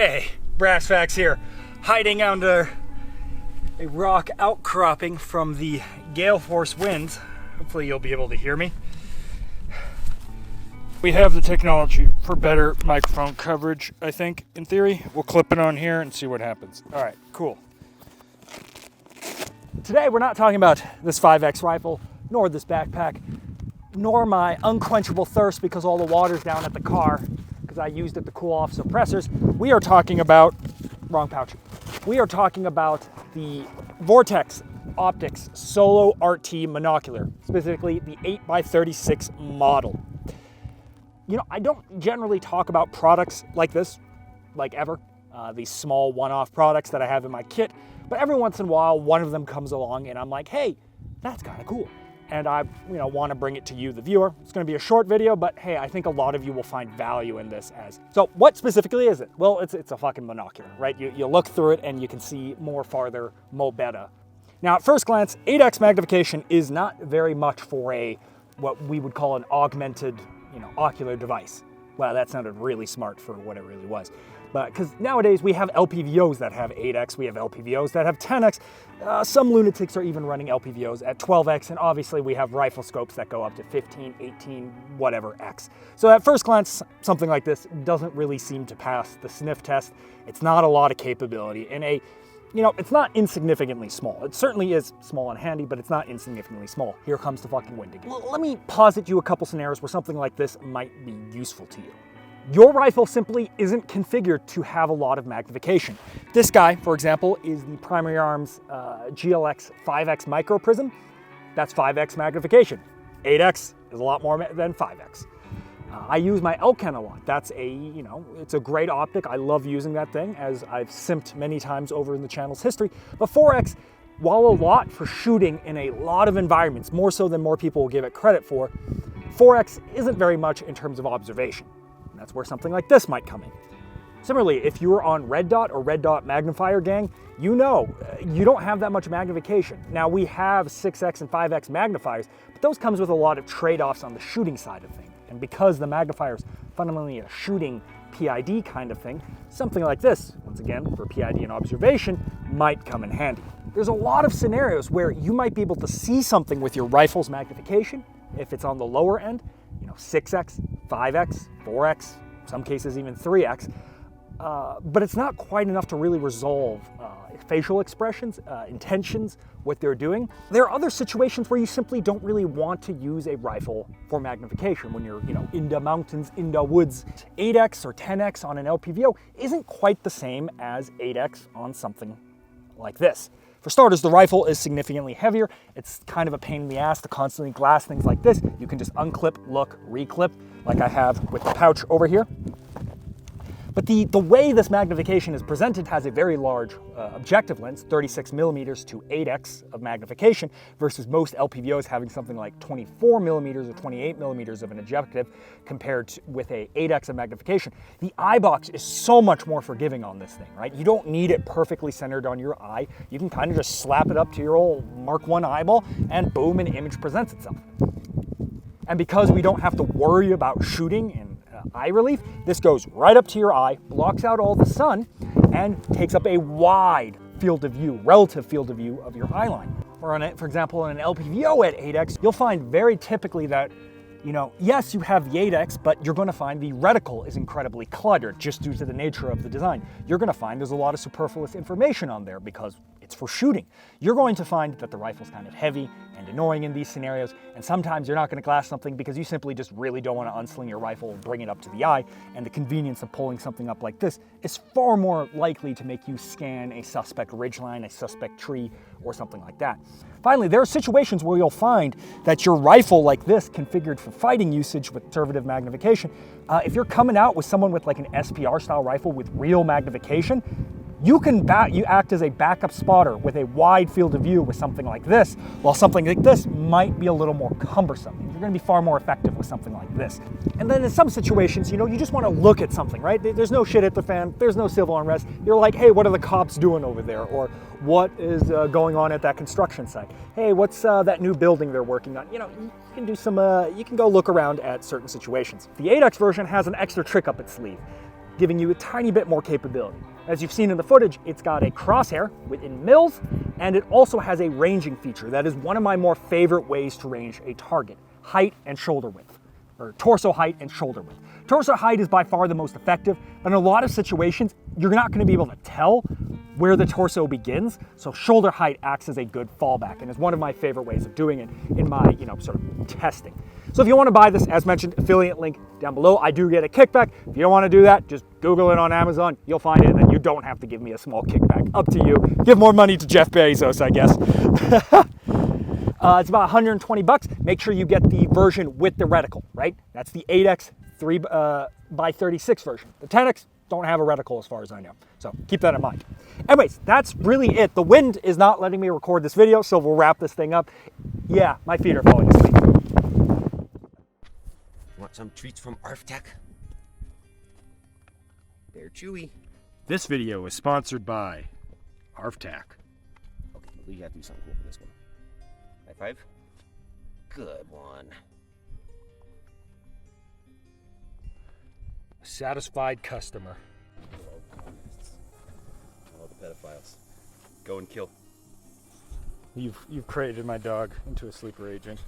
Hey, Brassfacts here, hiding under a rock outcropping from the gale force winds. Hopefully you'll be able to hear me. We have the technology for better microphone coverage, I think, in theory. We'll clip it on here and see what happens. All right, cool. Today we're not talking about this 5X rifle, nor this backpack, nor my unquenchable thirst because all the water's down at the car, because I used it to cool off suppressors. We are talking about, wrong pouch. We are talking about the Vortex Optics Solo RT Monocular, specifically the 8x36 model. You know, I don't generally talk about products like this, like ever, these small one-off products that I have in my kit, but every once in a while, one of them comes along and I'm like, hey, that's kind of cool. And I want to bring it to you, the viewer. It's going to be a short video, but hey, I think a lot of you will find value in this as. So what specifically is it? Well, it's a fucking monocular, right? You look through it and you can see more farther, mo better. Now, at first glance, 8x magnification is not very much for what we would call an augmented, ocular device. Wow, that sounded really smart for what it really was. But because nowadays we have LPVOs that have 8x, we have LPVOs that have 10x. Some lunatics are even running LPVOs at 12x, and obviously we have rifle scopes that go up to 15, 18, whatever x. So at first glance, something like this doesn't really seem to pass the sniff test. It's not a lot of capability in it's not insignificantly small. It certainly is small and handy, but it's not insignificantly small. Here comes the fucking wind again. Well, let me posit you a couple scenarios where something like this might be useful to you. Your rifle simply isn't configured to have a lot of magnification. This guy, for example, is the Primary Arms GLX 5X Micro Prism. That's 5X magnification. 8X is a lot more than 5X. I use my Recon a lot. That's it's a great optic. I love using that thing, as I've simped many times over in the channel's history. But 4X, while a lot for shooting in a lot of environments, more so than more people will give it credit for, 4X isn't very much in terms of observation. And that's where something like this might come in. Similarly, if you're on red dot or red dot magnifier gang, you don't have that much magnification. Now we have 6X and 5X magnifiers, but those comes with a lot of trade-offs on the shooting side of things. And because the magnifier is fundamentally a shooting PID kind of thing, something like this, once again, for PID and observation, might come in handy. There's a lot of scenarios where you might be able to see something with your rifle's magnification, if it's on the lower end, 6X, 5X, 4X, some cases even 3X, but it's not quite enough to really resolve facial expressions, intentions, what they're doing. There are other situations where you simply don't really want to use a rifle for magnification when you're, in the mountains, in the woods. 8X or 10X on an LPVO isn't quite the same as 8X on something like this. For starters, the rifle is significantly heavier. It's kind of a pain in the ass to constantly glass things like this. You can just unclip, look, reclip, like I have with the pouch over here. But the way this magnification is presented has a very large objective lens, 36 millimeters to 8X of magnification, versus most LPVOs having something like 24 millimeters or 28 millimeters of an objective compared with a 8X of magnification. The eye box is so much more forgiving on this thing, right? You don't need it perfectly centered on your eye. You can kind of just slap it up to your old Mark I eyeball and boom, an image presents itself. And because we don't have to worry about shooting and eye relief, this goes right up to your eye, blocks out all the sun, and takes up a wide field of view, relative field of view of your eye line. Or for example, on an LPVO at 8X, you'll find very typically that, yes, you have the 8X, but you're going to find the reticle is incredibly cluttered just due to the nature of the design. You're going to find there's a lot of superfluous information on there because it's for shooting. You're going to find that the rifle's kind of heavy and annoying in these scenarios, and sometimes you're not going to glass something because you simply just really don't want to unsling your rifle and bring it up to the eye, and the convenience of pulling something up like this is far more likely to make you scan a suspect ridgeline, a suspect tree, or something like that. Finally, there are situations where you'll find that your rifle like this, configured for fighting usage with conservative magnification, if you're coming out with someone with like an SPR style rifle with real magnification, you act as a backup spotter with a wide field of view with something like this, while something like this might be a little more cumbersome. You're going to be far more effective with something like this. And then in some situations, you just want to look at something, right? There's no shit at the fan, there's no civil unrest. You're like, hey, what are the cops doing over there? Or what is going on at that construction site? Hey, what's that new building they're working on? You can do some, you can go look around at certain situations. The 8X version has an extra trick up its sleeve. giving you a tiny bit more capability. As you've seen in the footage, it's got a crosshair within mils, and it also has a ranging feature. That is one of my more favorite ways to range a target: height and shoulder width, or torso height and shoulder width. Torso height is by far the most effective, but in a lot of situations, you're not going to be able to tell where the torso begins, so shoulder height acts as a good fallback, and is one of my favorite ways of doing it in my, sort of testing. So if you want to buy this, as mentioned, affiliate link down below. I do get a kickback. If you don't want to do that, just Google it on Amazon. You'll find it, and then you don't have to give me a small kickback. Up to you. Give more money to Jeff Bezos, I guess. It's about 120 bucks. Make sure you get the version with the reticle, right? That's the 8x 3x36 version. The 10x don't have a reticle as far as I know. So keep that in mind. Anyways, that's really it. The wind is not letting me record this video, so we'll wrap this thing up. Yeah, my feet are falling asleep. Want some treats from ARFTech? They're chewy. This video is sponsored by ARFTech. Okay, we have to do something cool for this one. High five. Good one. Satisfied customer. All the pedophiles. Go and kill. You've created my dog into a sleeper agent.